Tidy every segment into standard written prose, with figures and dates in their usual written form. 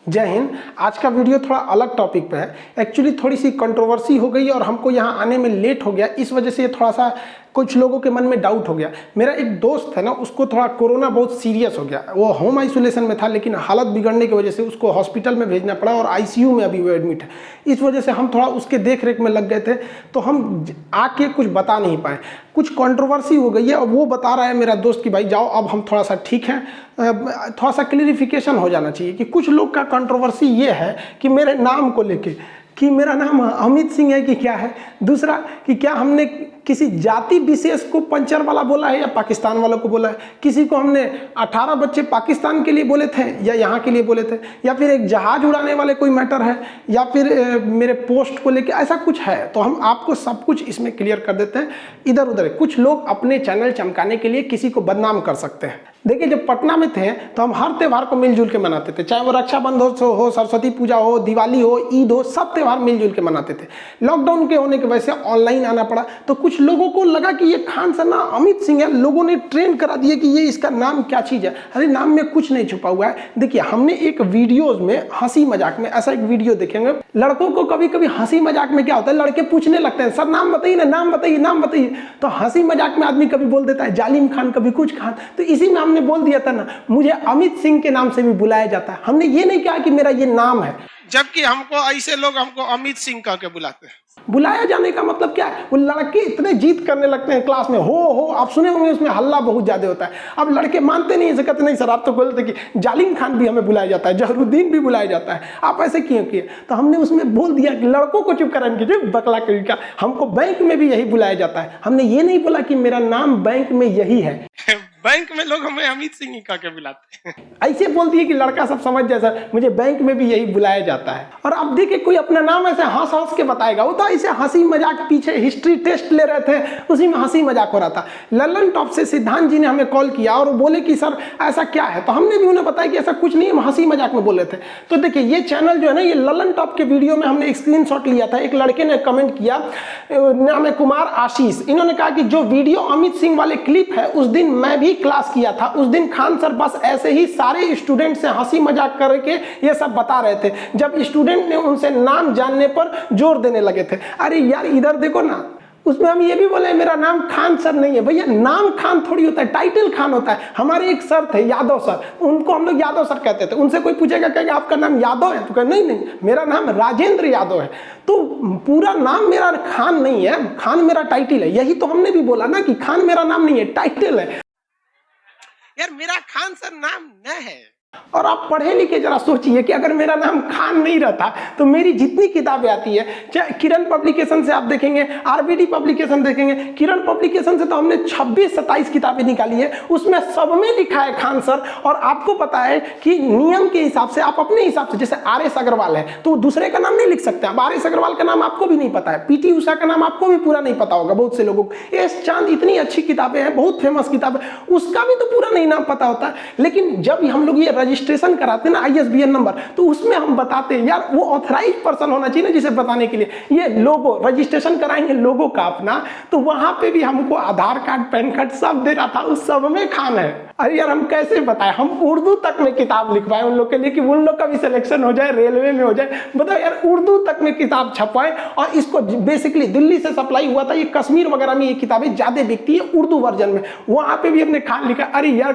जय हिंद। आज का वीडियो थोड़ा अलग टॉपिक पे है। एक्चुअली थोड़ी सी कंट्रोवर्सी हो गई और हमको यहाँ आने में लेट हो गया, इस वजह से ये थोड़ा सा कुछ लोगों के मन में डाउट हो गया। मेरा एक दोस्त है ना, उसको थोड़ा कोरोना बहुत सीरियस हो गया। वो होम आइसोलेशन में था, लेकिन हालत बिगड़ने की वजह से उसको हॉस्पिटल में भेजना पड़ा और आईसीयू में अभी वो एडमिट है। इस वजह से हम थोड़ा उसके देख रेख में लग गए थे, तो हम आके कुछ बता नहीं पाए। कुछ कंट्रोवर्सी हो गई है और वो बता रहा है मेरा दोस्त कि भाई जाओ अब हम थोड़ा सा ठीक हैं। थोड़ा सा क्लियरिफिकेशन हो जाना चाहिए कि कुछ लोग का कंट्रोवर्सी ये है कि मेरे नाम को लेके कि मेरा नाम अमित सिंह है कि क्या है, दूसरा कि क्या हमने किसी जाति विशेष को पंचर वाला बोला है या पाकिस्तान वालों को बोला है, किसी को हमने 18 बच्चे पाकिस्तान के लिए बोले थे या यहाँ के लिए बोले थे, या फिर एक जहाज उड़ाने वाले कोई मैटर है, या फिर मेरे पोस्ट को लेके ऐसा कुछ है। तो हम आपको सब कुछ इसमें क्लियर कर देते हैं। इधर उधर कुछ लोग अपने चैनल चमकाने के लिए किसी को बदनाम कर सकते हैं। देखिए, जब पटना में थे तो हम हर त्यौहार को मिलजुल के मनाते थे, चाहे वो रक्षाबंधन हो, सरस्वती पूजा हो, दिवाली हो, ईद हो, सब त्यौहार मिलजुल के मनाते थे। लॉकडाउन के होने की वजह से ऑनलाइन आना पड़ा, तो कुछ लोगों को लगा कि ये खान सर ना अमित सिंह है। लोगों ने ट्रेन करा दिया कि ये इसका नाम क्या चीज़ है। अरे नाम में कुछ नहीं छुपा हुआ है। देखिए, हमने एक वीडियोज में हंसी मजाक में ऐसा एक वीडियो देखेंगे। लड़कों को कभी कभी हंसी मजाक में क्या होता है, लड़के पूछने लगते हैं सर नाम बताइए ना, नाम बताइए, नाम बताइए। तो हंसी मजाक में आदमी कभी बोल देता है जालिम खान, कभी कुछ खान। तो इसी में हमने बोल दिया था ना, मुझे अमित सिंह के नाम से भी बुलाया जाता है। हमने ये नहीं कहा कि मेरा ये नाम है, जबकि हमको ऐसे लोग हमको अमित सिंह कह के बुलाते हैं। बुलाया जाने का मतलब क्या है, वो लड़के इतने जीत करने लगते हैं क्लास में, हो आप सुने होंगे, उसमें हल्ला बहुत ज्यादा होता है। अब लड़के मानते नहीं, कहते नहीं सर आप तो बोलते कि जालिम खान भी हमें बुलाया जाता है, जहरुद्दीन भी बुलाया जाता है, आप ऐसे क्यों किए। तो हमने उसमें बोल दिया कि लड़कों को चुप कराने की बकला का, हमको बैंक में भी यही बुलाया जाता है। हमने ये नहीं बोला कि मेरा नाम बैंक में यही है। बैंक में लोग हमें अमित सिंह ही कह के बुलाते हैं। ऐसे बोल दिए कि लड़का सब समझ जाए सर, मुझे बैंक में भी यही बुलाया जाता है। और अब देखिए, कोई अपना नाम ऐसे हंस हंस के बताएगा, वो तो ऐसे हंसी मजाक, पीछे हिस्ट्री टेस्ट ले रहे थे, उसी में हंसी मजाक हो रहा था। ललन टॉप से सिद्धांत जी ने हमें कॉल किया और वो बोले कि सर ऐसा क्या है, तो हमने भी उन्हें बताया कि ऐसा कुछ नहीं, हम हंसी मजाक में बोले थे। तो देखिए, ये चैनल जो है ना, ये ललन टॉप के वीडियो में हमने एक स्क्रीनशॉट लिया था। एक लड़के ने कमेंट किया, नाम है कुमार आशीष। इन्होंने कहा कि जो वीडियो अमित सिंह वाले क्लिप है, उस दिन मैं भी क्लास किया था। उस दिन खान सर बस ऐसे ही सारे स्टूडेंट से हंसी मजाक करके ये सब बता रहे थे, जब स्टूडेंट ने उनसे नाम जानने पर जोर देने लगे थे। अरे यार इधर देखो ना, उसमें हम ये भी बोले मेरा नाम खान सर नहीं है। भैया नाम खान थोड़ी होता है, टाइटल खान होता है। हमारे एक सर थे यादव सर, उनको हम लोग यादव सर कहते थे। उनसे कोई पूछेगा कहेगा आपका नाम यादव है, तो कहे नहीं मेरा नाम राजेंद्र यादव है। तो पूरा नाम मेरा खान नहीं है, खान मेरा टाइटल है। यही तो हमने भी बोला ना कि खान मेरा नाम नहीं है, टाइटल है। यार मेरा खान सर नाम न है। और आप पढ़े लिखे जरा सोचिए कि अगर मेरा नाम खान नहीं रहता तो मेरी जितनी किताबें आती है, चाहे किरण पब्लिकेशन से आप देखेंगे, आरबीडी पब्लिकेशन देखेंगे, किरण पब्लिकेशन से तो हमने 26-27 किताबें निकाली है, उसमें सब में लिखा है खान सर। और आपको पता है कि नियम के हिसाब से आप अपने हिसाब से, जैसे आर.एस. अग्रवाल है तो दूसरे का नाम नहीं लिख सकते। अब आर.एस. अग्रवाल का नाम आपको भी नहीं पता है, पीटी उषा का नाम आपको भी पूरा नहीं पता होगा बहुत से लोगों को। एस चांद, इतनी अच्छी किताबें हैं, बहुत फेमस किताब है, उसका भी तो पूरा नहीं नाम पता होता। लेकिन जब हम लोग ये रजिस्ट्रेशन कराते हैं ना ISBN नंबर, तो उसमें हम बताते हैं यार, वो ऑथराइज पर्सन होना चाहिए ना जिसे बताने के लिए। ये लोगो रजिस्ट्रेशन कराएंगे लोगो का अपना, तो वहां पे भी हमको आधार कार्ड, पैन कार्ड सब दे रहा था, उस सब में खान है। अरे यार हम कैसे बताएं, हम उर्दू तक में किताब लिखवाएं उन लोग के लिए कि उन लोग का भी सिलेक्शन हो जाए, रेलवे में हो जाए। बताओ यार, उर्दू तक में किताब छपवाएं। और इसको बेसिकली दिल्ली से सप्लाई हुआ था, ये कश्मीर वगैरह में ये किताबें ज्यादा बिकती है उर्दू वर्जन में, वहां पे भी हमने खान लिखा। अरे यार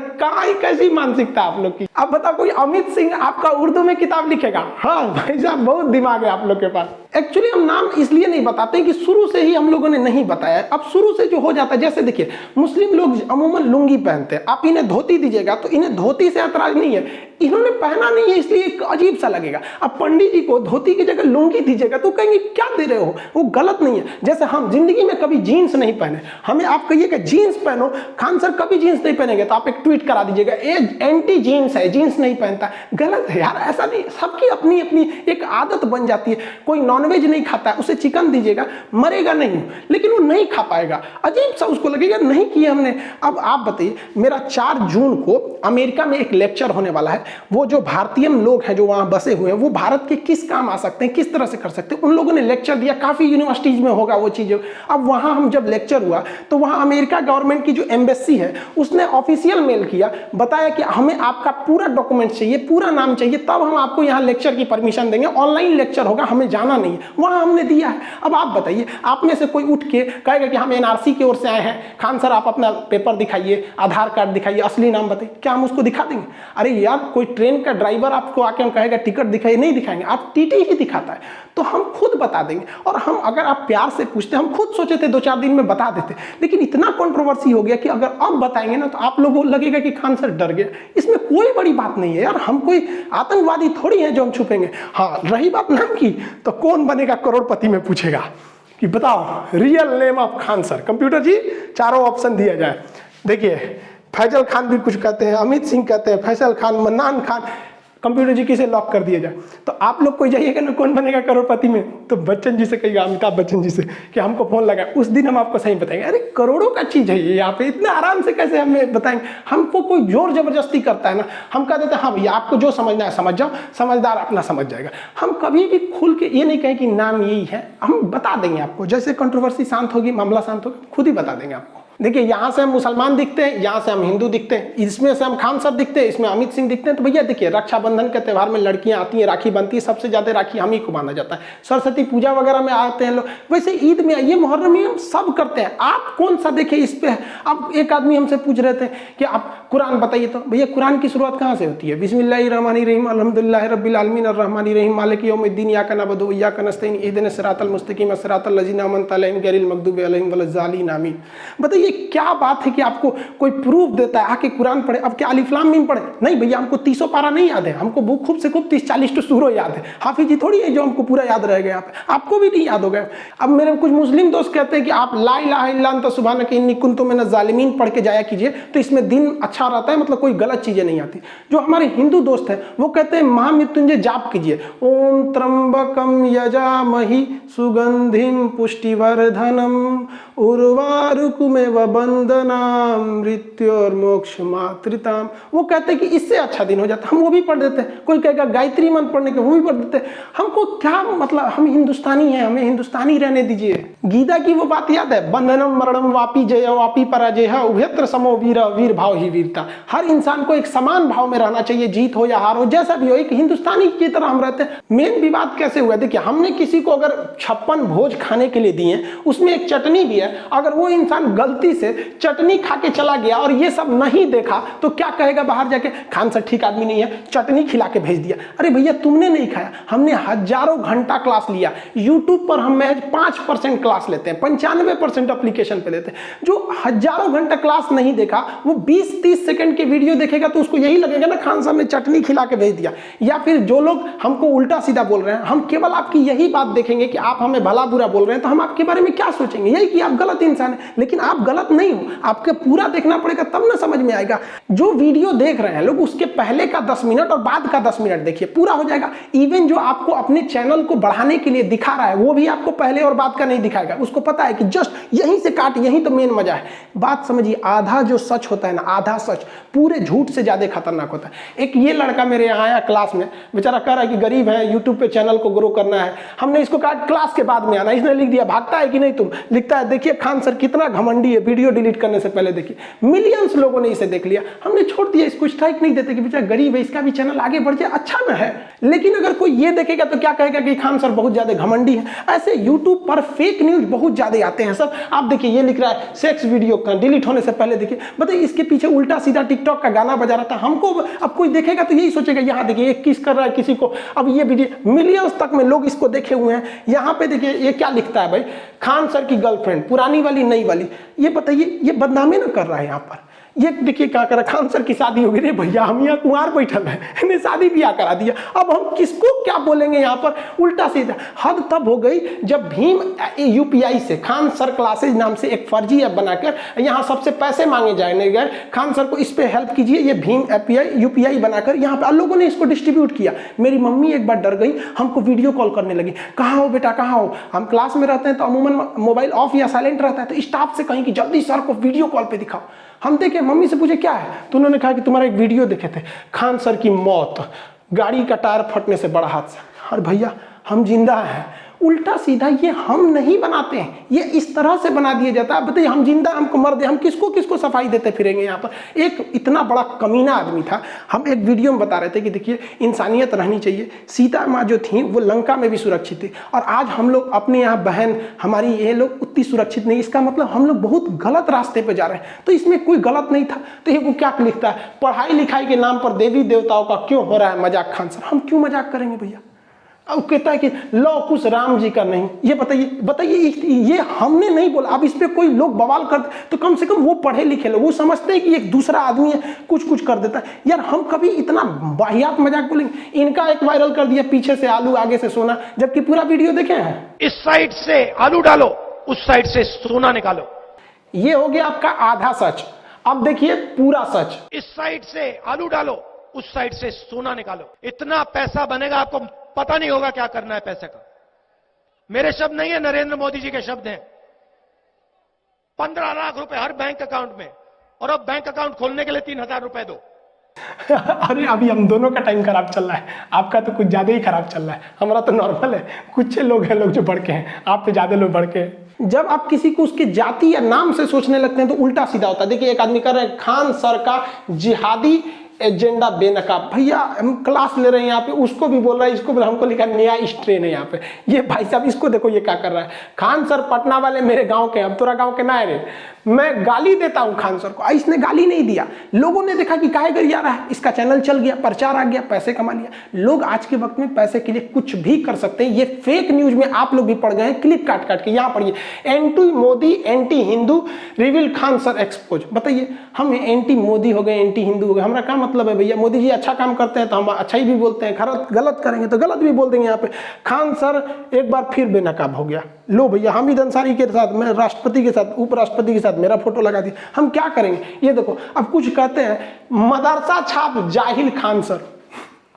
कैसी मानसिकता आप लोग की। अब बताओ कोई अमित सिंह आपका उर्दू में किताब लिखेगा? हाँ भाई साहब, बहुत दिमाग है आप लोग के पास। एक्चुअली हम नाम इसलिए नहीं बताते कि शुरू से ही हम लोगों ने नहीं बताया। अब शुरू से जो हो जाता है, जैसे देखिए मुस्लिम लोग अमूमन लुंगी पहनते हैं, आप इन्हें धोती दीजिएगा तो इन्हें धोती से ऐतराज नहीं है, इन्होंने पहना नहीं है इसलिए अजीब सा लगेगा। अब पंडित जी को धोती की जगह लुंगी दीजिएगा तो कहेंगे क्या दे रहे हो, वो गलत नहीं है। जैसे हम जिंदगी में कभी जीन्स नहीं पहने, हमें आप कहिएगा जीन्स पहनो, खान सर कभी जीन्स नहीं पहनेंगे तो आप एक ट्वीट करा दीजिएगा ये एंटी जीन्स है, जीन्स नहीं पहनता। गलत है यार, ऐसा नहीं। सबकी अपनी अपनी एक आदत बन जाती है। कोई नॉनवेज नहीं खाता है, उसे चिकन दीजिएगा मरेगा नहीं, लेकिन वो नहीं खा पाएगा, अजीब सा उसको लगेगा नहीं किया हमने। अब आप बताइए, मेरा 4 जून को अमेरिका में एक लेक्चर होने वाला है, वो जो भारतीय लोग हैं जो वहाँ बसे हुए हैं वो भारत के किस काम आ सकते हैं, किस तरह से कर सकते हैं, उन लोगों ने लेक्चर दिया। काफ़ी यूनिवर्सिटीज़ में होगा वो चीज़ें। अब वहाँ हम जब लेक्चर हुआ तो वहाँ अमेरिका गवर्नमेंट की जो एम्बेसी है उसने ऑफिशियल मेल किया, बताया कि हमें आपका पूरा डॉक्यूमेंट चाहिए, पूरा नाम चाहिए, तब हम आपको यहाँ लेक्चर की परमिशन देंगे, ऑनलाइन लेक्चर होगा, हमें जाना नहीं है। वहाँ हमने दिया है। अब आप बताइए, आप में से कोई उठ के कहेगा कि हम एनआरसी की ओर से आए हैं, खान सर आप अपना पेपर दिखाइए, आधार कार्ड दिखाइए, असली नाम बताइए, क्या हम उसको दिखा देंगे? अरे यार, कोई ट्रेन का ड्राइवर आपको आके हम कहेगा टिकट दिखाइए, नहीं दिखाएंगे, आप टीटी ही दिखाता है, तो हम खुद बता देंगे। और हम अगर आप प्यार से पूछते, हम खुद सोचे थे 2-4 दिन में बता देते, लेकिन इतना कंट्रोवर्सी हो गया कि अगर अब बताएंगे ना तो आप लोगों को लगेगा कि खान सर डर गए। इसमें कोई बड़ी बात नहीं है यार, हम कोई आतंकवादी थोड़ी है जो हम छुपेंगे। हाँ, रही बात नाम की, तो कौन बनेगा करोड़पति में पूछेगा कि बताओ real name of Khan sir. Computer जी चारों ऑप्शन दिया जाए। देखिए, फैजल खान भी कुछ कहते हैं, अमित सिंह कहते हैं, फैसल खान, मन्नान खान। कंप्यूटर जी किसे लॉक कर दिया जाए? तो आप लोग कोई जाइएगा ना कौन बनेगा करोड़पति में, तो बच्चन जी से कहिएगा, अमिताभ बच्चन जी से कि हमको फोन लगा, उस दिन हम आपको सही बताएंगे। अरे करोड़ों का चीज़ है ये, यहाँ पे इतना आराम से कैसे हमें बताएंगे? हमको कोई जोर जबरदस्ती करता है ना, हम कह देते हैं हाँ भैया आपको जो समझना है समझ जाओ, समझदार अपना समझ जाएगा। हम कभी भी खुल के ये नहीं कहें कि नाम यही है, हम बता देंगे आपको। जैसे कंट्रोवर्सी शांत होगी, मामला शांत होगा, खुद ही बता देंगे आपको। देखिए, यहाँ से हम मुसलमान दिखते हैं, यहाँ से हम हिंदू दिखते हैं, इसमें से हम खान सर दिखते हैं, इसमें अमित सिंह दिखते हैं। तो भैया देखिए, रक्षाबंधन के त्यौहार में लड़कियाँ आती हैं, राखी बनती है, सबसे ज़्यादा राखी हम ही को बांधा जाता है। सरस्वती पूजा वगैरह में आते हैं लोग, वैसे ईद में आइए, मुहर्रम में हम सब करते हैं। आप कौन सा देखे इस पे? अब एक आदमी हमसे पूछ रहे थे कि आप कुरान बताइए, तो भैया कुरान की शुरुआत कहाँ से होती है? बिस्मिल्लाहिर्रहमानिर्रहीम अल्हम्दुलिल्लाहि रब्बिल आलमीन अर्रहमानिर्रहीम मालिकि यौमिद्दीन इय्याका नअबुदु व इय्याका नस्तईन इहदिनस सिरातल मुस्तकीम सिरातल लज़ीना अनअमता अलैहिम गैरिल मग़दूबि अलैहिम वलज़्ज़ालिन आमीन। बताइए क्या बात है कि आपको कोई प्रूफ देता है आके कुरान पढ़े। अब क्या अलिफ लाम मीम पढ़े? नहीं भैया, हमको 30 पारा नहीं याद है, हमको खूब से खूब 30-40 सूरो याद है। हाफिज जी थोड़ी है जो हमको पूरा याद रहेगा, यहाँ पे आपको भी नहीं याद होगा। अब मेरे कुछ मुस्लिम दोस्त कहते हैं कि आप ला इलाहा इल्ला अंता सुब्हानका इन्नी कुन्तु मिनज़ ज़ालिमीन पढ़ के जाया कीजिए, तो इसमें दिन अच्छा रहता है, मतलब कोई गलत चीजें नहीं आती। जो हमारे हिंदू दोस्त हैं वो कहते हैं महामृत्युंजय जाप कीजिए, ओम त्र्यंबकम यजामहि सुगंधिम पुष्टिवर्धनम उर्वारुकमेव बंदनाम मृत्योर्मोक्ष मातृताम। वो कहते हैं कि इससे अच्छा दिन हो जाता, हम वो भी पढ़ देते हैं। कोई कहेगा गायत्री मंत्र पढ़ने के, वो भी पढ़ देते हैं। हमको क्या मतलब, हम हिंदुस्तानी हैं, हमें हिंदुस्तानी रहने दीजिए। गीता की वो बात याद है, बंधनम मरणम वापी जय वापी पराजय उभयत्र समो वीर वीर भाव ही वीरता। हर इंसान को एक समान भाव में रहना चाहिए, जीत हो या हार हो, जैसा भी हो, एक हिंदुस्तानी की तरह हम रहते हैं। मेन विवाद कैसे हुआ? देखिए, हमने किसी को अगर 56 भोज खाने के लिए दिए, उसमें एक चटनी भी है, अगर वो इंसान गलती से चटनी खा के चला गया और ये सब नहीं देखा तो क्या कहेगा बाहर जाके? खान सर ठीक आदमी नहीं है, चटनी खिला के भेज दिया। अरे भैया, तुमने नहीं खाया, हमने हजारों घंटा क्लास लिया। यूट्यूब पर हम महज 5% क्लास लेते हैं, 95% एप्लीकेशन पे लेते हैं। जो हजारों घंटा क्लास नहीं देखा, वो 20-30 सेकंड के वीडियो देखेगा तो उसको यही लगेगा ना खान साहब ने चटनी खिला के भेज दिया। या फिर जो लोग हमको उल्टा सीधा बोल रहे हैं, हम केवल आपकी यही बात देखेंगे कि आप हमें भला बुरा बोल रहे हैं, तो हम आपके बारे में क्या सोचेंगे? यही कि आप गलत इंसान है। लेकिन आप गलत नहीं हो, आपके पूरा देखना पड़ेगा, तब ना समझ में आएगा। जो वीडियो देख रहे हैं लोग, उसके पहले का 10 मिनट और बाद का 10 मिनट देखिए, पूरा हो जाएगा। इवन जो आपको अपने चैनल को बढ़ाने के लिए दिखा रहा है, वो भी आपको पहले और बाद का नहीं दिखाएगा। उसको पता है कि जस्ट यहीं से काट, यहीं तो मेन मजा है। बात समझिए, आधा जो सच होता है ना, आधा सच पूरे झूठ से ज्यादा खतरनाक होता है। एक ये लड़का मेरे यहाँ आया क्लास में, बेचारा कह रहा है कि गरीब है, यूट्यूब पे चैनल को ग्रो करना है। हमने इसको कहा क्लास के बाद में आना, इसने लिख दिया भागता है कि नहीं तुम, लिखता है देखिए खान सर कितना घमंडी है, वीडियो डिलीट करने से पहले देखिए। मिलियंस लोगों ने इसे देख लिया, हमने छोड़ दिया, इसको स्ट्राइक नहीं देते कि बेचारा गरीब है, इसका भी चैनल आगे बढ़ जाए, अच्छा ना है। लेकिन अगर कोई ये देखेगा तो क्या कहेगा कि खान सर बहुत ज्यादा घमंडी है। ऐसे यूट्यूब पर फेक न्यूज बहुत ज्यादा आते हैं सर। आप देखिए, ये लिख रहा है सेक्स वीडियो डिलीट होने से पहले देखिए, बताइए इसके पीछे उल्टा सीधा टिकटॉक का गाना बजा रहा था। हमको अब कोई देखेगा तो यही सोचेगा, यहाँ देखिए ये किस कर रहा है किसी को। अब ये वीडियो मिलियंस तक में लोग इसको देखे हुए हैं। यहाँ पे देखिए ये क्या लिखता है भाई, खान सर की गर्लफ्रेंड, पुरानी वाली नई वाली। ये बताइए, ये बदनामी ना कर रहा है यहाँ पर। ये देखिए क्या करा, खान सर की शादी हो गई, रे भैया हम यहाँ कुंवार बैठल है, इन्हें शादी ब्याह करा दिया। अब हम किसको क्या बोलेंगे यहाँ पर? उल्टा सीधा। हद तब हो गई जब भीम यूपीआई से खान सर क्लासेज नाम से एक फर्जी ऐप बनाकर यहाँ सबसे पैसे मांगे जाने गए, खान सर को इस पे हेल्प कीजिए, ये भीम यूपीआई बनाकर यहाँ पे लोगों ने इसको डिस्ट्रीब्यूट किया। मेरी मम्मी एक बार डर गई, हमको वीडियो कॉल करने लगी, कहाँ हो बेटा कहाँ हो? हम क्लास में रहते हैं तो अमूमन मोबाइल ऑफ या साइलेंट रहता है, तो स्टाफ से कहीं कि जल्दी सर को वीडियो कॉल पे दिखाओ। हम देखे, मम्मी से पूछे क्या है, तो उन्होंने कहा कि तुम्हारा एक वीडियो देखे थे, खान सर की मौत, गाड़ी का टायर फटने से बड़ा हादसा। और भैया हम जिंदा हैं। उल्टा सीधा ये हम नहीं बनाते हैं, ये इस तरह से बना दिया जाता है। बताइए, हम जिंदा, हमको मर दे, हम किसको किसको सफाई देते फिरेंगे यहाँ पर। एक इतना बड़ा कमीना आदमी था। हम एक वीडियो में बता रहे थे कि देखिए इंसानियत रहनी चाहिए। सीता माँ जो थी वो लंका में भी सुरक्षित थी, और आज हम लोग अपने यहाँ बहन हमारी ये लोग उतनी सुरक्षित नहीं। इसका मतलब हम लोग बहुत गलत रास्ते पर जा रहे हैं। तो इसमें कोई गलत नहीं था। तो ये वो क्या लिखता है, पढ़ाई लिखाई के नाम पर देवी देवताओं का क्यों हो रहा है मजाक। खान सर, हम क्यों मजाक करेंगे भैया। अब कहता है कि लौ कुछ राम जी का नहीं। ये बताइए ये हमने नहीं बोला। अब इस पे कोई लोग बवाल करते तो कम से कम वो पढ़े लिखे लोग, वो समझते हैं कि एक दूसरा आदमी है, कुछ कर देता है। यार हम कभी इतना वाहियात मजाक बोलेंगे। इनका एक वायरल कर दिया, पीछे से आलू आगे से सोना, जबकि पूरा वीडियो देखे हैं। इस साइड से आलू डालो, उस साइड से सोना निकालो। ये हो गया आपका आधा सच। अब देखिए पूरा सच। इस साइड से आलू डालो, उस साइड से सोना निकालो। इतना पैसा बनेगा, आपको पता नहीं होगा क्या करना है पैसे का। मेरे शब्द नहीं है, नरेंद्र मोदी जी के शब्द हैं। 15 लाख रुपए हर बैंक अकाउंट में, और अब बैंक अकाउंट खोलने के लिए 3000 रुपए दो। अरे अभी हम दोनों का टाइम खराब चल रहा है। आपका तो कुछ ज्यादा ही खराब चल रहा है, हमारा तो नॉर्मल है। कुछ लोग हैं लोग जो बढ़ के हैं, आप पे ज्यादा लोग बढ़ के हैं। जब आप किसी को उसकी जाति या नाम से सोचने लगते हैं तो उल्टा सीधा होता है। देखिए एक आदमी कर रहे हैं खान सर का जिहादी एजेंडा बेनकाब। भैया हम क्लास ले रहे हैं यहाँ पे, उसको भी बोल रहा है, इसको भी, हमको लिखा नया स्ट्रेन है यहाँ पे। ये भाई साहब इसको देखो ये क्या कर रहा है। खान सर पटना वाले मेरे गांव के, अब तोरा गांव के ना है रे। मैं गाली देता हूँ खान सर को, इसने गाली नहीं दिया। लोगों ने देखा कि काहे गरिया रहा है, इसका चैनल चल गया, प्रचार आ गया, पैसे कमा लिया। लोग आज के वक्त में पैसे के लिए कुछ भी कर सकते हैं। ये फेक न्यूज में आप लोग भी पढ़ गए हैं, क्लिप काट के। यहाँ पढ़िए, anti Modi anti Hindu reveal Khan sir expose. बताइए, हम एंटी मोदी हो गए, एंटी हिंदू हो गए, हमारा क्या मतलब है भैया। मोदी जी अच्छा काम करते हैं तो हम अच्छा ही भी बोलते हैं, गलत करेंगे तो गलत भी बोल देंगे। यहाँ पे खान सर एक बार फिर बेनकाब हो गया। लो भैया, हामिद अंसारी के साथ, मैं राष्ट्रपति के साथ, उपराष्ट्रपति के साथ मेरा फोटो लगा दिया। हम क्या करेंगे ये देखो। अब कुछ कहते हैं मदरसा छाप जाहिल खान सर,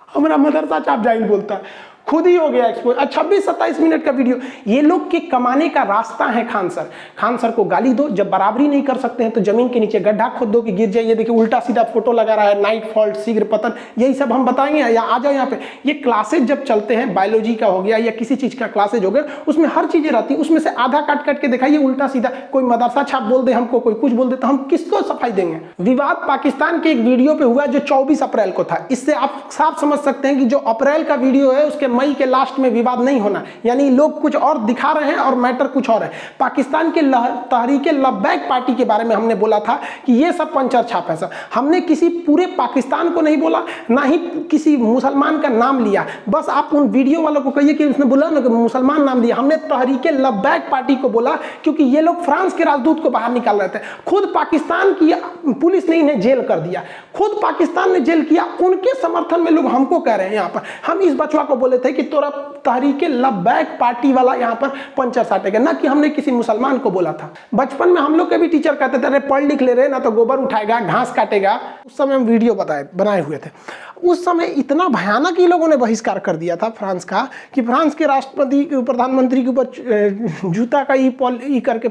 हमारा मदरसा छाप जाहिल बोलता है, खुद ही हो गया एक्सपोज। 26-27 मिनट का वीडियो। ये लोग के कमाने का रास्ता है खान सर। खान सर को गाली दो, जब बराबरी नहीं कर सकते हैं तो जमीन के नीचे गड्ढा खोद दो कि गिर जाए। ये देखिए उल्टा सीधा फोटो लगा रहा है, नाइट फॉल्ट, शीघ्र पतन, यही सब हम बताएंगे। या आ जाओ यहाँ पे। ये क्लासेज जब चलते हैं, बायोलॉजी का हो गया या किसी चीज का क्लासेज हो गया, उसमें हर चीजें रहती है, उसमें से आधा काट के दिखाइए उल्टा सीधा। कोई मदरसा छाप बोल दे हमको, कोई कुछ बोल दे, तो हम किसको सफाई देंगे। विवाद पाकिस्तान के एक वीडियो पे हुआ जो 24 अप्रैल को था। इससे आप साफ समझ सकते हैं कि जो अप्रैल का वीडियो है उसके मई के लास्ट में विवाद नहीं होना, यानी लोग कुछ और दिखा रहे हैं और मैटर कुछ और है। पाकिस्तान के तहरीके लब्बैक पार्टी के बारे में हमने बोला था कि ये सब पंचर छाप है। सर हमने किसी पूरे पाकिस्तान को नहीं बोला, ना ही किसी मुसलमान का नाम लिया। बस आप उन वीडियो वालों को कहिए कि उसने बोला ना कि मुसलमान नाम दिया। हमने तहरीके लब्बैक पार्टी को बोला क्योंकि ये लोग फ्रांस के राजदूत को बाहर निकाल रहे थे। खुद पाकिस्तान की पुलिस ने इन्हें जेल कर दिया, खुद पाकिस्तान ने जेल किया। उनके समर्थन में लोग हमको कह रहे हैं यहाँ पर। हम इस बचवा को बोले थे कि तोरा तहरीके लब्बैक पार्टी वाला यहाँ पर पंचर साटेगा, ना कि हमने किसी मुसलमान को बोला था। बचपन में हम लोग के भी टीचर कहते थे अरे पढ़ लिख ले रहे ना तो गोबर उठाएगा, घास काटेगा। उस समय हम वीडियो बनाए हुए थे। उस समय इतना भयानक ही लोगों ने बहिष्कार कर दिया था फ्रांस का कि फ्रांस के राष्ट्रपति प्रधानमंत्री के ऊपर जूता का ई करके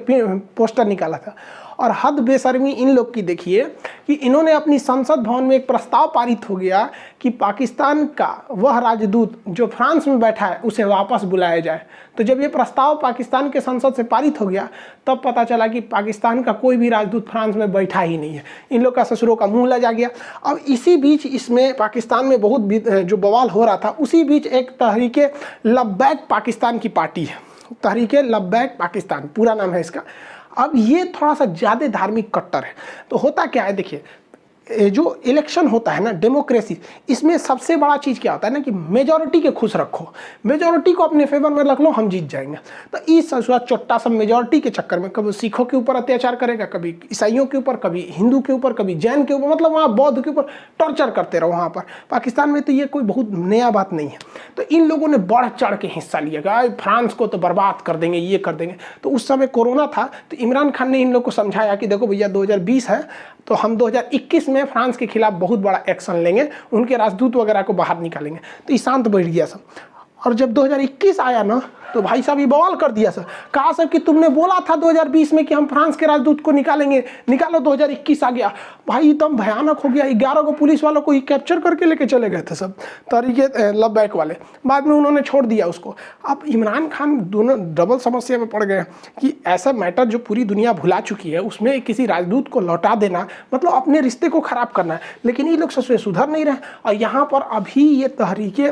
पोस्टर निकाला था। और हद बेशर्मी इन लोग की देखिए कि इन्होंने अपनी संसद भवन में एक प्रस्ताव पारित हो गया कि पाकिस्तान का वह राजदूत जो फ्रांस में बैठा है उसे वापस बुलाया जाए। तो जब ये प्रस्ताव पाकिस्तान के संसद से पारित हो गया तब पता चला कि पाकिस्तान का कोई भी राजदूत फ्रांस में बैठा ही नहीं है। इन लोग का ससुरों का मुंह लजा गया। अब इसी बीच इसमें पाकिस्तान में बहुत जो बवाल हो रहा था, उसी बीच एक तहरीके लब्बैक पाकिस्तान की पार्टी है, तहरीके लब्बैक पाकिस्तान पूरा नाम है इसका। अब ये थोड़ा सा ज़्यादा धार्मिक कट्टर है। तो होता क्या है देखिए, जो इलेक्शन होता है ना, डेमोक्रेसी, इसमें सबसे बड़ा चीज़ क्या होता है ना कि मेजॉरिटी के खुश रखो, मेजॉरिटी को अपने फेवर में रख लो, हम जीत जाएंगे। तो इस चोट्टा सब मेजॉरिटी के चक्कर में कभी सिखों के ऊपर अत्याचार करेगा, कभी ईसाइयों के ऊपर, कभी हिंदू के ऊपर, कभी जैन के ऊपर, मतलब वहाँ बौद्ध के ऊपर टॉर्चर करते रहो। वहाँ पर पाकिस्तान में तो ये कोई बहुत नया बात नहीं है। तो इन लोगों ने बढ़ चढ़ के हिस्सा लिया, फ्रांस को तो बर्बाद कर देंगे, ये कर देंगे। तो उस समय कोरोना था तो इमरान खान ने इन लोग को समझाया कि देखो भैया 2020 है तो हम 2021 में फ्रांस के खिलाफ बहुत बड़ा एक्शन लेंगे, उनके राजदूत वगैरह को बाहर निकालेंगे। तो ये शांत बैठ गया सब। और जब 2021 आया ना तो भाई साहब ये बवाल कर दिया सर। कहा सर कि तुमने बोला था 2020 में कि हम फ्रांस के राजदूत को निकालेंगे, निकालो, 2021 आ गया। भाई एकदम भयानक हो गया। 11 को पुलिस वालों को ही कैप्चर करके लेके चले गए थे सब तरीके लबैक वाले। बाद में उन्होंने छोड़ दिया उसको। अब इमरान खान दोनों डबल समस्या में पड़ गए कि ऐसा मैटर जो पूरी दुनिया भुला चुकी है उसमें किसी राजदूत को लौटा देना मतलब अपने रिश्ते को खराब करना है। लेकिन ये लोग सुधर नहीं रहे। और यहाँ पर अभी ये तहरीके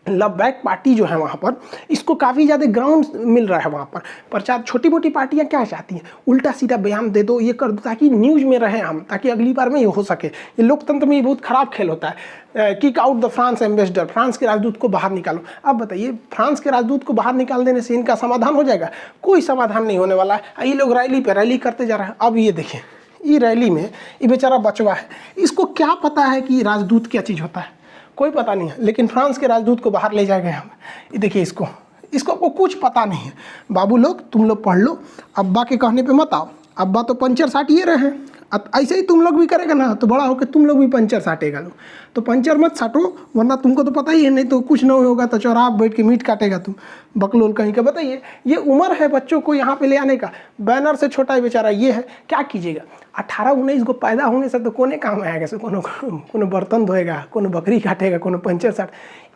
लबैक पार्टी जो है वहाँ पर इसको काफ़ी ज़्यादा ग्राउंड मिल रहा है वहाँ पर प्रचार। छोटी मोटी पार्टियाँ क्या चाहती हैं, उल्टा सीधा बयान दे दो, ये कर दो ताकि न्यूज़ में रहें हम, ताकि अगली बार में ये हो सके। ये लोकतंत्र में ये बहुत ख़राब खेल होता है। Kick out the France ambassador, France के राजदूत को बाहर निकालो। अब बताइए फ्रांस के राजदूत को बाहर निकाल देने से इनका समाधान हो जाएगा? कोई समाधान नहीं होने वाला है। ये लोग रैली पे रैली करते जा रहे हैं। अब ये देखिए ये रैली में ये बेचारा बचवा है, इसको क्या पता है कि राजदूत क्या चीज़ होता है, कोई पता नहीं है। लेकिन फ्रांस के राजदूत को बाहर ले जाएंगे हम। ये देखिए इसको आपको कुछ पता नहीं है। बाबू लोग तुम लोग पढ़ लो, अब्बा के कहने पे मत आओ। अब्बा तो पंचर साटिए रहे हैं, अब ऐसे ही तुम लोग भी करेगा ना तो बड़ा होकर तुम लोग भी पंचर साटेगा लो। तो पंचर मत साटो, वरना तुमको तो पता ही है, नहीं तो कुछ नहीं होगा तो चौराहा बैठ के मीट काटेगा तुम, बकलोल कहीं का। बताइए ये उम्र है बच्चों को यहाँ पे ले आने का। बैनर से छोटा ही बेचारा ये है, क्या कीजिएगा। 18-19 को पैदा होने से तो कोने काम आएगा से, कोनो बर्तन धोएगा, कोनो बकरी काटेगा, कोनो पंचर साट,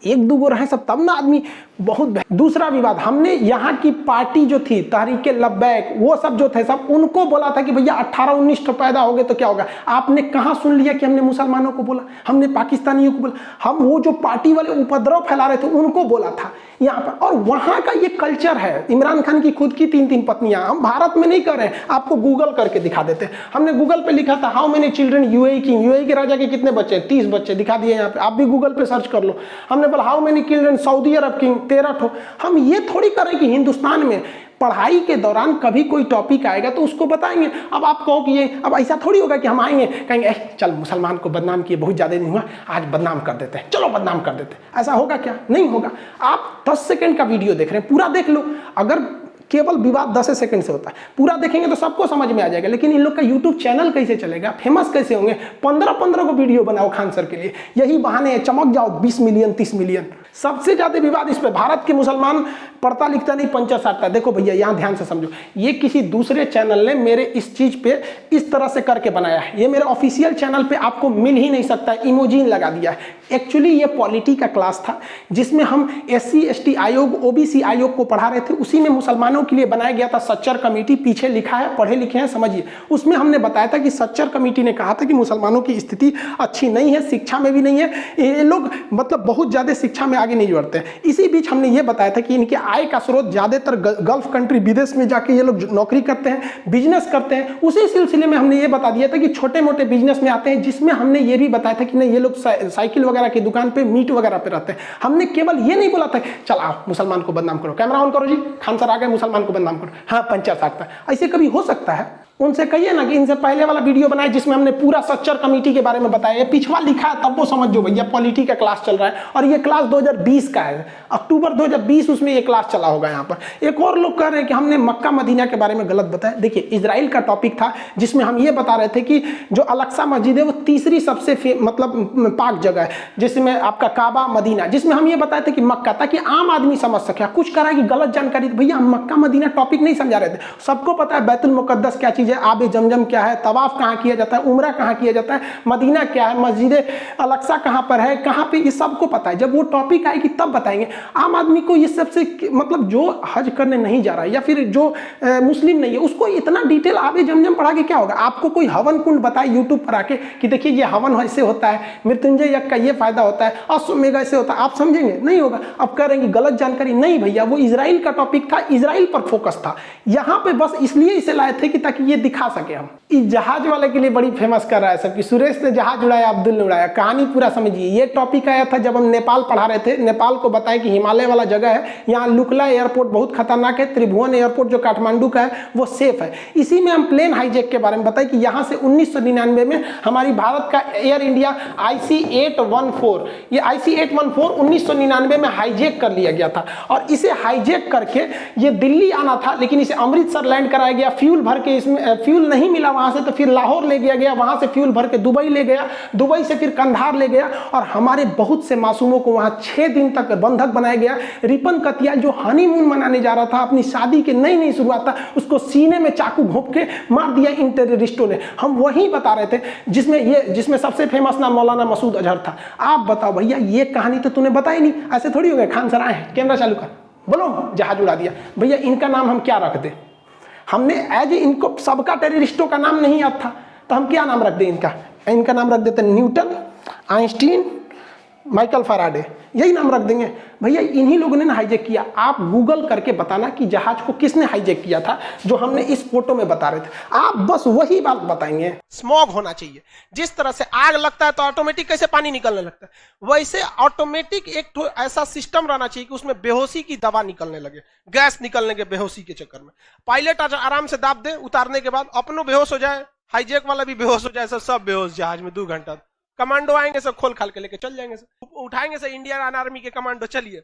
1-2 रहे सब तब ना आदमी बहुत। दूसरा विवाद, हमने यहाँ की पार्टी जो थी तहरीके लबैक वो सब जो थे सब उनको बोला था कि भैया 18-19 तो पैदा हो गए तो क्या होगा। आपने कहाँ सुन लिया कि हमने मुसलमानों को बोला, हमने पाकिस्तानियों को बोला, हम वो जो पार्टी वाले उपद्रव फैला रहे थे उनको बोला था यहाँ पर। और वहाँ का ये कल्चर है। इमरान खान की खुद की 3-3 पत्नियाँ, हम भारत में नहीं कर रहे हैं, आपको गूगल करके दिखा देते हैं। हमने गूगल पे लिखा था हाउ मेनी चिल्ड्रन यूएई के राजा के कितने बच्चे, 30 बच्चे दिखा दिए यहाँ पे। आप भी गूगल पे सर्च कर लो। हमने बोला how many children Saudi Arab king, 13 ठो। हम ये थोड़ी करें कि हिंदुस्तान में पढ़ाई के दौरान कभी कोई टॉपिक आएगा तो उसको बताएंगे। अब आप कहो कि ये, अब ऐसा थोड़ी होगा कि हम आएंगे कहेंगे चल मुसलमान को बदनाम किए बहुत ज़्यादा नहीं हुआ, आज बदनाम कर देते हैं, चलो बदनाम कर देते हैं। ऐसा होगा क्या? नहीं होगा। आप 10 सेकंड का वीडियो देख रहे हैं, पूरा देख लो। अगर केवल विवाद 10 सेकंड से होता है, पूरा देखेंगे तो सबको समझ में आ जाएगा। लेकिन इन लोग का यूट्यूब चैनल कैसे चलेगा, फेमस कैसे होंगे? 15-15 को वीडियो बनाओ खान सर के लिए, यही बहाने हैं, चमक जाओ 20 मिलियन 30 मिलियन। सबसे ज्यादा विवाद इस पे, भारत के मुसलमान पढ़ता लिखता नहीं, पंचर साटता। देखो भैया यहाँ ध्यान से समझो, ये किसी दूसरे चैनल ने मेरे इस चीज पे इस तरह से करके बनाया है। ये मेरे ऑफिशियल चैनल पे आपको मिल ही नहीं सकता, इमोजीन लगा दिया है। एक्चुअली ये पॉलिटी का क्लास था जिसमें हम SC ST आयोग, OBC आयोग को पढ़ा रहे थे। उसी में मुसलमानों के लिए बनाया गया था सच्चर कमेटी, पीछे लिखा है, पढ़े लिखे हैं, समझिए। उसमें हमने बताया था कि सच्चर कमेटी ने कहा था कि मुसलमानों की स्थिति अच्छी नहीं है, शिक्षा में भी नहीं है, ये लोग मतलब बहुत ज्यादा शिक्षा में आगे नहीं बढ़ते हैं। इसी बीच हमने ये बताया था कि इनके आय का स्रोत ज्यादातर गल्फ कंट्री, विदेश में जाके ये लोग नौकरी करते हैं, बिजनेस करते हैं। उसी सिलसिले में हमने ये बता दिया था कि छोटे मोटे बिजनेस में आते हैं, जिसमें हमने ये भी बताया था कि नहीं ये लोग साइकिल वगैरह की दुकान पे, मीट वगैरह पे रहते हैं। हमने केवल ये नहीं बोला था चल आओ मुसलमान को बदनाम करो, कैमरा ऑन करो जी, खान सर आ गए, मुसलमान को बदनाम करो, हाँ पंचर साटता है। ऐसे कभी हो सकता है? उनसे कहिए ना कि इनसे पहले वाला वीडियो बनाए जिसमें हमने पूरा सच्चर कमेटी के बारे में बताया। पिछवा लिखा है तब वो समझ जो भैया पॉलिटी का क्लास चल रहा है। और ये क्लास 2020 का है, अक्टूबर 2020 उसमें ये क्लास चला होगा। यहाँ पर एक और लोग कह रहे हैं कि हमने मक्का मदीना के बारे में गलत बताया। देखिए इजराइल का टॉपिक था जिसमें हम ये बता रहे थे कि जो अलक्सा मस्जिद है वो तीसरी सबसे मतलब पाक जगह है, जिसमें आपका काबा मदीना, जिसमें हम ये बताए थे कि मक्का, ताकि आम आदमी समझ सके। कुछ कह रहा है कि गलत जानकारी, भैया हम मक्का मदीना टॉपिक नहीं समझा रहे थे। सबको पता है बैतुल मुकद्दस क्या चीज़ है, आबे जमजम क्या है, तवाफ कहाँ किया जाता है, उम्रा कहाँ किया जाता है, मदीना क्या है, मस्जिद अलक्सा कहाँ पर है, कहाँ पे, ये सबको पता है। जब वो टॉपिक आएगी तब बताएंगे। आम आदमी को ये सबसे मतलब जो हज करने नहीं जा रहा है या फिर जो मुस्लिम नहीं है उसको इतना डिटेल आबे जमजम पढ़ा के क्या होगा। आपको कोई हवन कुंड बताए यूट्यूब पर आके कि देखिए ये हवन ऐसे होता है, मृत्युंजय यज्ञ का ये फायदा होता है, अश्वमेघ ऐसे होता है, आप समझेंगे? नहीं होगा। अब कह रहे हैं कि गलत जानकारी। नहीं भैया, वो इजराइल का टॉपिक था, इजराइल पर फोकस था। यहाँ पे बस इसलिए इसे लाए थे कि ताकि ये दिखा सके हम। इस जहाज वाले के लिए बड़ी फेमस कर रहा है सब कि सुरेश ने जहाज उड़ाया, अब्दुल ने उड़ाया। कहानी पूरा समझिए। ये टॉपिक आया था जब हम नेपाल पढ़ा रहे थे। नेपाल को बताया कि हिमालय वाला जगह है, यहाँ लुकला एयरपोर्ट बहुत खतरनाक है, त्रिभुवन एयरपोर्ट जो काठमांडू का है वो सेफ है। इसी में हम प्लेन हाईजैक के बारे में बताए कि यहाँ से 1999 में हमारी भारत का एयर इंडिया IC-814, ये IC-814 1999 में हाईजैक कर लिया गया था। और इसे हाईजैक करके ये दिल्ली आना था, लेकिन इसे अमृतसर लैंड कराया गया, फ्यूल भर के इसमें फ्यूल नहीं मिला वहाँ से तो फिर लाहौर ले गया, वहाँ से फ्यूल भर के दुबई ले गया, दुबई से फिर कंधार ले गया और हमारे बहुत से मासूमों को वहाँ 6 दिन तक बंधक बनाया गया। रिपन कतियाल जो हनीमून मनाने जा रहा था, अपनी शादी के नई शुरुआत था, उसको सीने में चाकू घोंप के मार दिया इन टेररिस्टों ने। हम वही बता रहे थे जिसमें सबसे फेमस नाम मौलाना मसूद अजहर था। आप बताओ भैया, ये कहानी तो तूने बताई नहीं, ऐसे थोड़ी हो गए। खान सर आए हैं, कैमरा चालू कर, बोलो जहाज उड़ा दिया। भैया इनका नाम हम क्या रख दें? हमने एज इनको सबका टेररिस्टों का नाम नहीं याद था तो हम क्या नाम रख दें इनका नाम रख देते न्यूटन, आइंस्टीन, माइकल फैराडे, यही नाम रख देंगे। भैया इन्हीं लोगों ने ना हाईजैक किया। आप गूगल करके बताना कि जहाज को किसने हाईजैक किया था, जो हमने इस फोटो में बता रहे थे। आप बस वही बात बताएंगे। स्मॉग होना चाहिए। जिस तरह से आग लगता है तो ऑटोमेटिक कैसे पानी निकलने लगता है, वैसे ऑटोमेटिक एक ऐसा सिस्टम रहना चाहिए कि उसमें बेहोशी की दवा निकलने लगे, गैस निकलने के बेहोशी के चक्कर में। पायलट आराम से दाब दे, उतारने के बाद अपनों बेहोश हो जाए, हाईजैक वाला भी बेहोश हो जाए, सब बेहोश जहाज में 2 घंटा। कमांडो आएंगे, सब खोल खाल के लेके चल जाएंगे, सब उठाएंगे से इंडियन आर्मी के कमांडो। चलिए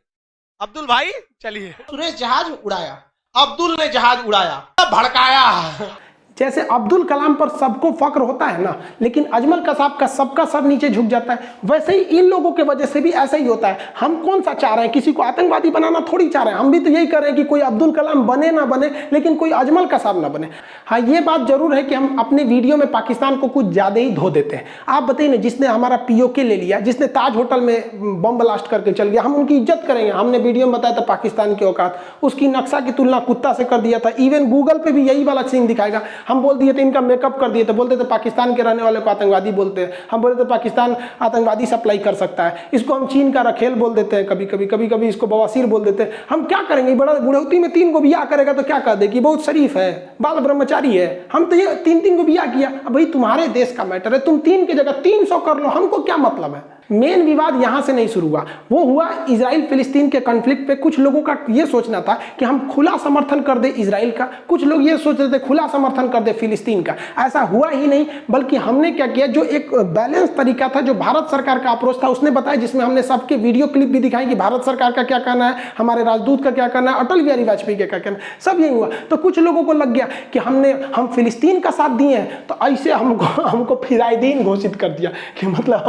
अब्दुल भाई चलिए। सुरेश जहाज उड़ाया, अब्दुल ने जहाज उड़ाया, भड़काया। जैसे अब्दुल कलाम पर सबको फक्र होता है ना, लेकिन अजमल कसाब का सबका सब नीचे झुक जाता है, वैसे ही इन लोगों के वजह से भी ऐसा ही होता है। हम कौन सा चाह रहे हैं? किसी को आतंकवादी बनाना थोड़ी चाह रहे हैं। हम भी तो यही कर रहे हैं कि कोई अब्दुल कलाम बने ना बने, लेकिन कोई अजमल कसाब ना बने। हाँ, ये बात जरूर है कि हम अपने वीडियो में पाकिस्तान को कुछ ज्यादा ही धो देते हैं। आप बताइए ना, जिसने हमारा POK ले लिया, जिसने ताज होटल में बम ब्लास्ट करके चल गया, हम उनकी इज्जत करेंगे? हमने वीडियो में बताया था पाकिस्तान की औकात, उसकी नक्शा की तुलना कुत्ता से कर दिया था। इवन गूगल पे भी यही वाला सीन दिखाएगा। हम बोल दिए थे इनका मेकअप कर दिए थे, बोलते थे पाकिस्तान के रहने वाले को आतंकवादी बोलते हैं। हम बोलते थे पाकिस्तान आतंकवादी सप्लाई कर सकता है, इसको हम चीन का रखेल बोल देते हैं, कभी इसको बवासीर बोल देते हैं। हम क्या करेंगे? बड़ा बुढ़ौती में 3 को बियाह करेगा तो क्या कर देगी? बहुत शरीफ है, बाल ब्रह्मचारी है। हम तो ये 3 को बियाह किया। भाई तुम्हारे देश का मैटर है, तुम 3 की जगह 300 कर लो, हमको क्या मतलब है? मेन विवाद यहां से नहीं शुरू हुआ, वो हुआ इजराइल फिलिस्तीन के कॉन्फ्लिक्ट पे। कुछ लोगों का ये सोचना था कि हम खुला समर्थन कर दे इजराइल का, कुछ लोग ये सोच रहे थे खुला समर्थन कर दे फिलिस्तीन का। ऐसा हुआ ही नहीं, बल्कि हमने क्या किया, जो एक बैलेंस तरीका था, जो भारत सरकार का अप्रोच था, उसने बताया, जिसमें हमने सबके वीडियो क्लिप भी दिखाई कि भारत सरकार का क्या कहना है, हमारे राजदूत का क्या कहना है, अटल बिहारी वाजपेयी का क्या कहना है, सब यही हुआ। तो कुछ लोगों को लग गया कि हम फिलिस्तीन का साथ दिए हैं, तो ऐसे हमको फिदायदीन घोषित कर दिया कि मतलब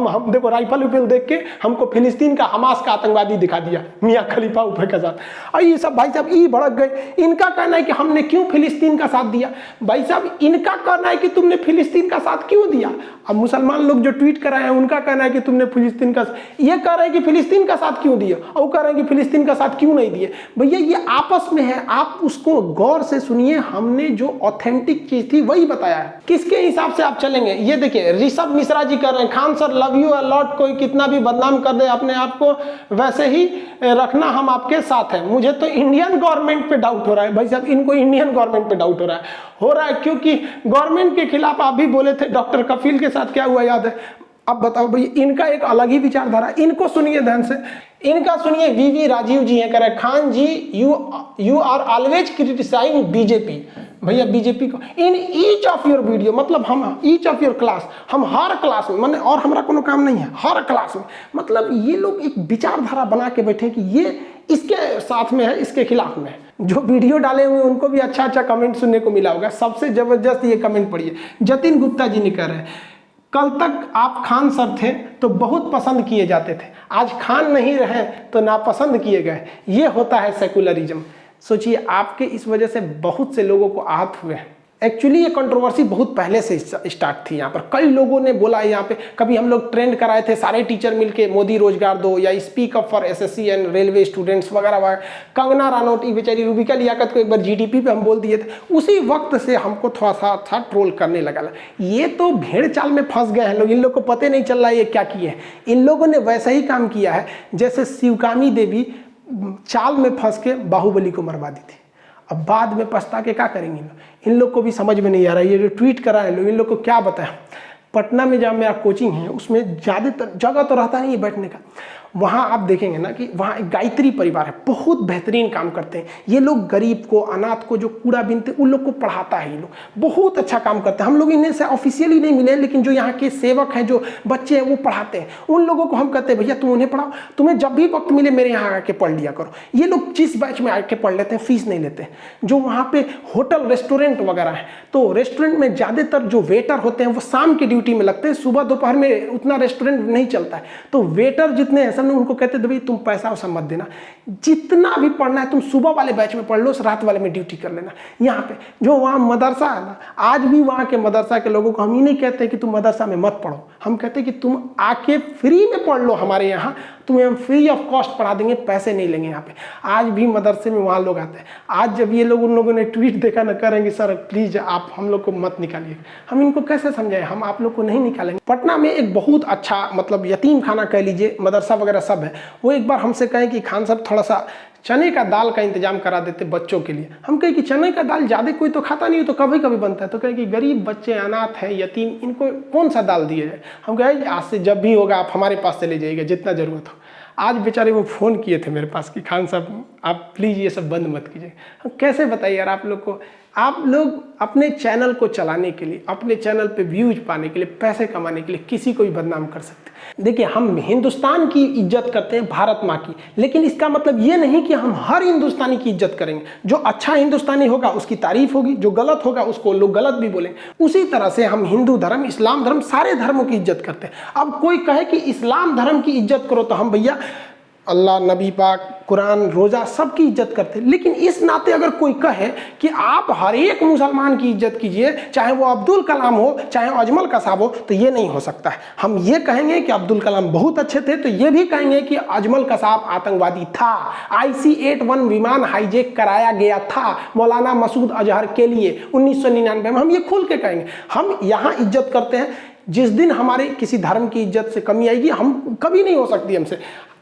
हम देखो राइफल देख के हमको फिलिस्तीन का, हमास का आतंकवादी दिखा दिया, मियां खलीफा ऊपर के साथ। और ये सब भाई साहब ये भड़क गए। इनका कहना है कि हमने क्यों फिलिस्तीन का साथ दिया। भाई साहब इनका कहना है कि तुमने फिलिस्तीन का साथ क्यों दिया। अब मुसलमान लोग जो ट्वीट कर रहे हैं उनका कहना है कि तुमने फिलिस्तीन का, ये कह रहे हैं कि फिलिस्तीन का साथ क्यों दिया, और कह रहे हैं कि फिलिस्तीन का साथ क्यों नहीं दिए। भैया ये आपस में है, आप उसको गौर से सुनिए। हमने जो ऑथेंटिक चीज थी वही बताया है। किसके हिसाब से आप चलेंगे? ये देखिए ऋषभ मिश्रा जी कर रहे हैं, Khan sir love you a lot, कोई कितना भी बदनाम कर दे अपने आप को, वैसे ही रखना, हम आपके साथ हैं। मुझे तो इंडियन गवर्नमेंट पे डाउट हो रहा है। भाई साहब इनको इंडियन गवर्नमेंट पे डाउट हो रहा है क्योंकि गवर्नमेंट के खिलाफ आप भी बोले थे। डॉक्टर कफील के साथ क्या हुआ याद है? अब बताओ भाई, इनका एक अलग ही विचारधारा। इनको सुनिए ध्यान से, इनका सुनिए। वीवी राजीव जी हैं, कह रहे Khan ji you are always criticising BJP. भैया बीजेपी को in each of your video, मतलब हम ईच ऑफ योर क्लास, हम हर क्लास में, मैंने और हमारा कोनो काम नहीं है, हर क्लास में, मतलब ये लोग एक विचारधारा बना के बैठे कि ये इसके साथ में है, इसके खिलाफ में है। जो वीडियो डाले हुए उनको भी अच्छा अच्छा कमेंट सुनने को मिला होगा। सबसे जबरदस्त ये कमेंट पढ़िए, जतिन गुप्ता जी ने कह रहे हैं, कल तक आप खान सर थे तो बहुत पसंद किए जाते थे, आज खान नहीं रहे तो नापसंद किए गए। ये होता है सेकुलरिज्म। सोचिए आपके इस वजह से बहुत से लोगों को आहत हुए हैं। एक्चुअली ये कंट्रोवर्सी बहुत पहले से स्टार्ट थी। यहाँ पर कई लोगों ने बोला है, यहाँ पे कभी हम लोग ट्रेंड कराए थे सारे टीचर मिलके, मोदी रोजगार दो, या speak up for SSC and railway students वगैरह वगैरह। कंगना रनौत, बेचारी रूबिका लियाकत को एक बार जीडीपी पे हम बोल दिए थे। उसी वक्त से हमको थोड़ा सा ट्रोल करने लगा। ये तो भेड़ चाल में फंस गए हैं लोग, इन लोग को पता नहीं चल रहा है ये क्या किए हैं। इन लोगों ने वैसा ही काम किया है जैसे शिवकामी देवी चाल में फंस के बाहुबली को मरवा दी थी। अब बाद में पछता के क्या करेंगे इन लोग को भी समझ में नहीं आ रहा है। ये जो ट्वीट कर रहा है लोग, इन लोग को क्या बताएं। पटना में जहाँ मेरा कोचिंग है उसमें ज़्यादातर जगह तो रहता नहीं है बैठने का, वहाँ आप देखेंगे ना कि वहाँ एक गायत्री परिवार है, बहुत बेहतरीन काम करते हैं ये लोग। गरीब को, अनाथ को, जो कूड़ा बीनते उन लोग को पढ़ाता है ये लोग, बहुत अच्छा काम करते हैं। हम लोग इन्हें से ऑफिशियली नहीं मिले, लेकिन जो यहाँ के सेवक हैं, जो बच्चे हैं वो पढ़ाते हैं। उन लोगों को हम कहते हैं भैया तुम उन्हें पढ़ाओ, तुम्हें जब भी वक्त मिले मेरे यहाँ आके पढ़ लिया करो। ये लोग जिस बैच में आके पढ़ लेते हैं, फीस नहीं लेते। जो वहाँ पे होटल रेस्टोरेंट वगैरह है, तो रेस्टोरेंट में ज़्यादातर जो वेटर होते हैं वो शाम की ड्यूटी में लगते हैं, सुबह दोपहर में उतना रेस्टोरेंट नहीं चलता है। तो वेटर जितने हैं सब उनको कहते थे भाई तुम पैसा वैसा मत देना, जितना भी पढ़ना है तुम सुबह वाले बैच में पढ़ लो, रात वाले में ड्यूटी कर लेना। यहाँ पे जो वहाँ मदरसा है ना, आज भी वहाँ के मदरसा के लोगों को हम ये नहीं कहते कि तुम मदरसा में मत पढ़ो, हम कहते हैं कि तुम आके फ्री में पढ़ लो हमारे यहाँ, तुम्हें हम फ्री ऑफ कॉस्ट पढ़ा देंगे, पैसे नहीं लेंगे यहाँ पे। आज भी मदरसे में वहाँ लोग आते हैं। आज जब ये लोग, उन लोगों ने ट्वीट देखा ना, करेंगे सर प्लीज़ आप हम लोग को मत निकालिए। हम इनको कैसे समझाएं, हम आप लोग को नहीं निकालेंगे। पटना में एक बहुत अच्छा मतलब यतीम खाना कह लीजिए, मदरसा वगैरह सब है। वो एक बार हमसे कहें कि खान साहब थोड़ा सा चने का दाल का इंतजाम करा देते बच्चों के लिए। हम कहें कि चने का दाल ज़्यादा कोई तो खाता नहीं है, तो कभी कभी बनता है। तो कहें कि गरीब बच्चे, अनाथ है, यतीम, इनको कौन सा दाल दिया जाए। हम कहें आज से जब भी होगा आप हमारे पास चले जाइएगा जितना ज़रूरत हो। आज बेचारे वो फ़ोन किए थे मेरे पास कि खान साहब आप प्लीज़ ये सब बंद मत कीजिए। हम कैसे बताइए यार आप लोग को, आप लोग अपने चैनल को चलाने के लिए, अपने चैनल पे व्यूज पाने के लिए, पैसे कमाने के लिए किसी को भी बदनाम कर सकते हैं। देखिए हम हिंदुस्तान की इज्जत करते हैं, भारत माँ की, लेकिन इसका मतलब ये नहीं कि हम हर हिंदुस्तानी की इज्जत करेंगे। जो अच्छा हिंदुस्तानी होगा उसकी तारीफ होगी, जो गलत होगा उसको लोग गलत भी बोलेंगे। उसी तरह से हम हिंदू धर्म, इस्लाम धर्म, सारे धर्मों की इज्जत करते हैं। अब कोई कहे कि इस्लाम धर्म की इज्जत करो, तो हम भैया अल्लाह, नबी पाक, कुरान, रोज़ा सबकी इज्जत करते हैं। लेकिन इस नाते अगर कोई कहे कि आप हर एक मुसलमान की इज्जत कीजिए, चाहे वो अब्दुल कलाम हो, चाहे अजमल कसाब हो, तो ये नहीं हो सकता है। हम ये कहेंगे कि अब्दुल कलाम बहुत अच्छे थे, तो ये भी कहेंगे कि अजमल कसाब आतंकवादी था। IC-81 विमान हाईजैक कराया गया था मौलाना मसूद अजहर के लिए 1999 में। हम ये खुल के कहेंगे। हम यहाँ इज्जत करते हैं। जिस दिन हमारे किसी धर्म की इज्जत से कमी आएगी, हम कभी नहीं हो सकती हमसे।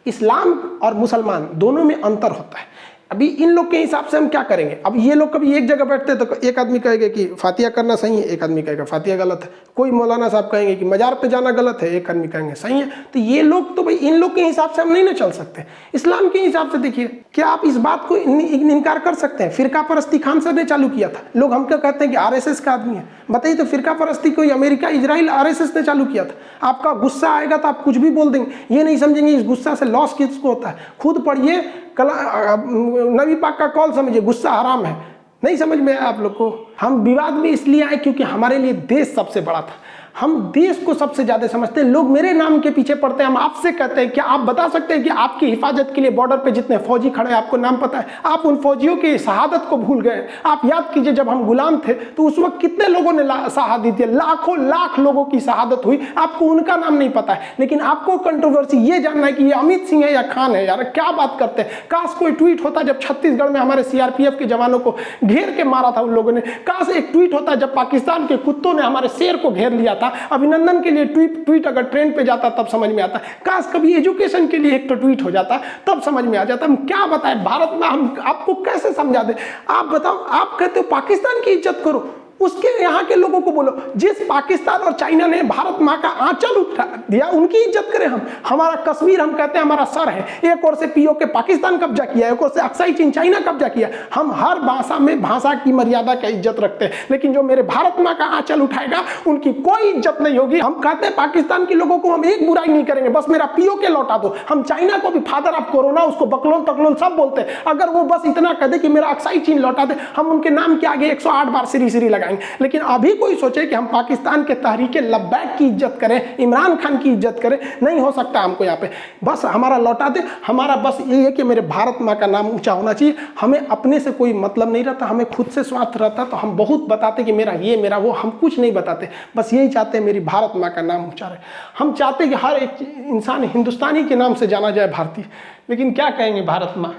इस्लाम और मुसलमान दोनों में अंतर होता है। अभी इन लोग के हिसाब से हम क्या करेंगे। अब ये लोग कभी एक जगह बैठते तो एक आदमी कहेगा कि फातिया करना सही है, एक आदमी कहेगा फातिया गलत है। कोई मौलाना साहब कहेंगे कि मजार पे जाना गलत है, एक आदमी कहेंगे सही है। तो ये लोग तो भाई इन लोग के हिसाब से हम नहीं ना चल सकते। इस्लाम के हिसाब से देखिए, क्या आप इस बात को इनकार कर सकते हैं? फिरका परस्ती खान सर ने चालू किया था। लोग हम क्या कहते हैं कि RSS का आदमी है। बताइए तो फिरका परस्ती कोई अमेरिका, इजराइल, RSS ने चालू किया था। आपका गुस्सा आएगा तो आप कुछ भी बोल देंगे, ये नहीं समझेंगे इस गुस्सा से लॉस किसको होता है। खुद पढ़िए, नबी पाक का कॉल समझिए, गुस्सा हराम है। नहीं समझ में आया आप लोग को? हम विवाद में इसलिए आए क्योंकि हमारे लिए देश सबसे बड़ा था। हम देश को सबसे ज्यादा समझते हैं। लोग मेरे नाम के पीछे पड़ते हैं। हम आपसे कहते हैं, क्या आप बता सकते हैं कि आपकी हिफाजत के लिए बॉर्डर पे जितने फौजी खड़े हैं, आपको नाम पता है? आप उन फौजियों की शहादत को भूल गए। आप याद कीजिए, जब हम गुलाम थे तो उस वक्त कितने लोगों ने शहादत दी, लाखों लाख लोगों की शहादत हुई। आपको उनका नाम नहीं पता है, लेकिन आपको कंट्रोवर्सी ये जानना है कि ये अमित सिंह है या खान है। यार क्या बात करते हैं। काश कोई ट्वीट होता जब छत्तीसगढ़ में हमारे CRPF के जवानों को घेर के मारा था उन लोगों ने। काश एक ट्वीट होता जब पाकिस्तान के कुत्तों ने हमारे शेर को घेर लिया था। अभिनंदन के लिए ट्वीट अगर ट्रेंड पे जाता तब समझ में आता। काश कभी एजुकेशन के लिए एक तो ट्वीट हो जाता, तब समझ में आ जाता। हम क्या बताएं भारत में, हम आपको कैसे समझा दें? आप बताओ, आप कहते हो पाकिस्तान की इज्जत करो, उसके यहाँ के लोगों को बोलो जिस पाकिस्तान और चाइना ने भारत माँ का आंचल उठा दिया, उनकी इज्जत करें हम। हमारा कश्मीर हम कहते हैं हमारा सर है। एक ओर से POK पाकिस्तान कब्जा किया, एक ओर से अक्साई चीन चाइना कब्जा किया। हम हर भाषा में भाषा की मर्यादा का इज्जत रखते हैं, लेकिन जो मेरे भारत माँ का आंचल उठाएगा उनकी कोई इज्जत नहीं होगी। हम कहते हैं पाकिस्तान के लोगों को हम एक बुराई नहीं करेंगे, बस मेरा POK लौटा दो। हम चाइना को भी फादर ऑफ कोरोना, उसको बकलोल तकलोल सब बोलते हैं। अगर वो बस इतना कह दे कि मेरा अक्साई चीन लौटा दे, हम उनके नाम के आगे 108 बार श्री लगाएंगे। लेकिन अभी कोई सोचे कि हम पाकिस्तान के तहरीके लब्बैक की इज्जत करें, इमरान खान की इज्जत करें, नहीं हो सकता हमको यहाँ पे। बस हमारा लौटा दे। हमारा बस यही है कि मेरे भारत माँ का नाम ऊंचा होना चाहिए। हमें अपने से कोई मतलब नहीं रहता, हमें खुद से स्वार्थ रहता तो हम बहुत बताते कि मेरा ये मेरा वो। हम कुछ नहीं बताते, बस यही चाहते हैं मेरी भारत माँ का नाम ऊंचा रहे। हम चाहते कि हर एक इंसान हिंदुस्तानी के नाम से जाना जाए, भारतीय। लेकिन क्या कहेंगे भारत माँ,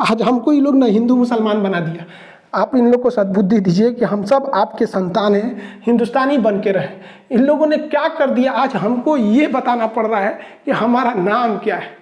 आज हमको ये लोग ना हिंदू मुसलमान बना दिया। आप इन लोग को सद्बुद्धि दीजिए कि हम सब आपके संतान हैं, हिंदुस्तानी बन के रहें। इन लोगों ने क्या कर दिया, आज हमको ये बताना पड़ रहा है कि हमारा नाम क्या है।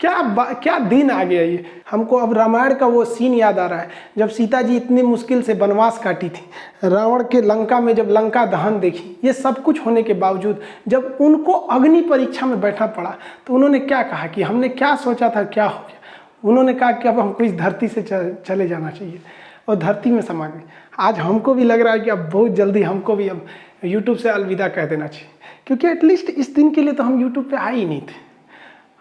क्या दिन आ गया ये। हमको अब रामायण का वो सीन याद आ रहा है जब सीता जी इतनी मुश्किल से वनवास काटी थी, रावण के लंका में जब लंका दहन देखी, ये सब कुछ होने के बावजूद जब उनको अग्नि परीक्षा में बैठना पड़ा तो उन्होंने क्या कहा कि हमने क्या सोचा था क्या हो गया। उन्होंने कहा कि अब हमको इस धरती से चले जाना चाहिए और धरती में समा गए। आज हमको भी लग रहा है कि अब बहुत जल्दी हमको भी अब यूट्यूब से अलविदा कह देना चाहिए, क्योंकि एटलीस्ट इस दिन के लिए तो हम यूट्यूब पे आए ही नहीं थे।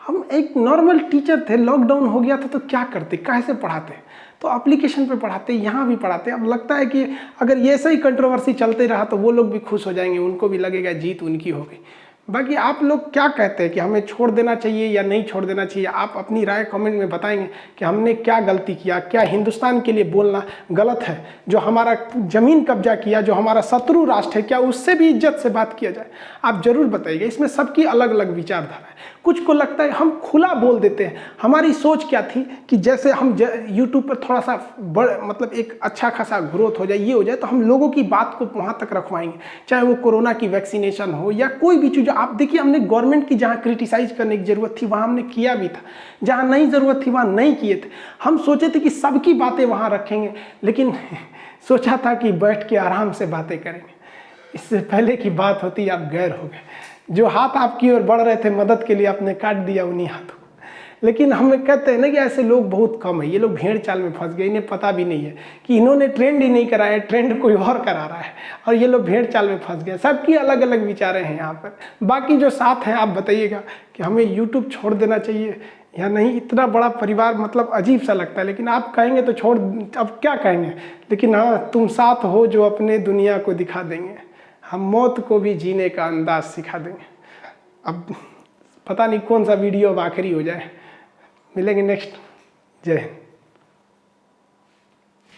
हम एक नॉर्मल टीचर थे, लॉकडाउन हो गया था तो क्या करते, कैसे पढ़ाते, तो एप्लीकेशन पे पढ़ाते, यहाँ भी पढ़ाते। अब लगता है कि अगर ये ऐसा ही कंट्रोवर्सी चलते रहा तो वो लोग भी खुश हो जाएंगे, उनको भी लगेगा जीत उनकी हो गई। बाकी आप लोग क्या कहते हैं कि हमें छोड़ देना चाहिए या नहीं छोड़ देना चाहिए, आप अपनी राय कमेंट में बताएंगे कि हमने क्या गलती किया, क्या हिंदुस्तान के लिए बोलना गलत है, जो हमारा ज़मीन कब्जा किया, जो हमारा शत्रु राष्ट्र है, क्या उससे भी इज्जत से बात किया जाए। आप ज़रूर बताइएगा। इसमें सबकी अलग अलग विचारधारा है। कुछ को लगता है हम खुला बोल देते हैं। हमारी सोच क्या थी कि जैसे हम यूट्यूब पर थोड़ा सा मतलब एक अच्छा खासा ग्रोथ हो जाए, ये हो जाए, तो हम लोगों की बात को वहाँ तक रखवाएंगे, चाहे वो कोरोना की वैक्सीनेशन हो या कोई भी चीज़। आप देखिए, हमने गवर्नमेंट की जहाँ क्रिटिसाइज करने की ज़रूरत थी वहाँ हमने किया भी था, जहाँ नहीं ज़रूरत थी वहाँ नहीं किए थे। हम सोचे थे कि सबकी बातें वहाँ रखेंगे, लेकिन सोचा था कि बैठ के आराम से बातें करेंगे। इससे पहले की बात होती आप गैर हो गए। जो हाथ आपकी ओर बढ़ रहे थे मदद के लिए, आपने काट दिया उन्हीं हाथों। लेकिन हमें कहते हैं ना कि ऐसे लोग बहुत कम है। ये लोग भेड़ चाल में फंस गए, इन्हें पता भी नहीं है कि इन्होंने ट्रेंड ही नहीं कराया, ट्रेंड कोई और करा रहा है और ये लोग भेड़ चाल में फंस गए। सबकी अलग अलग विचारें हैं यहाँ पर। बाकी जो साथ हैं आप बताइएगा कि हमें यूट्यूब छोड़ देना चाहिए या नहीं। इतना बड़ा परिवार मतलब अजीब सा लगता है, लेकिन आप कहेंगे तो छोड़, अब क्या कहेंगे। लेकिन हाँ, तुम साथ हो जो अपने दुनिया को दिखा देंगे, हम मौत को भी जीने का अंदाज सिखा देंगे। अब पता नहीं कौन सा वीडियो अब आखिरी हो जाए। मिलेंगे नेक्स्ट। जय हिंद।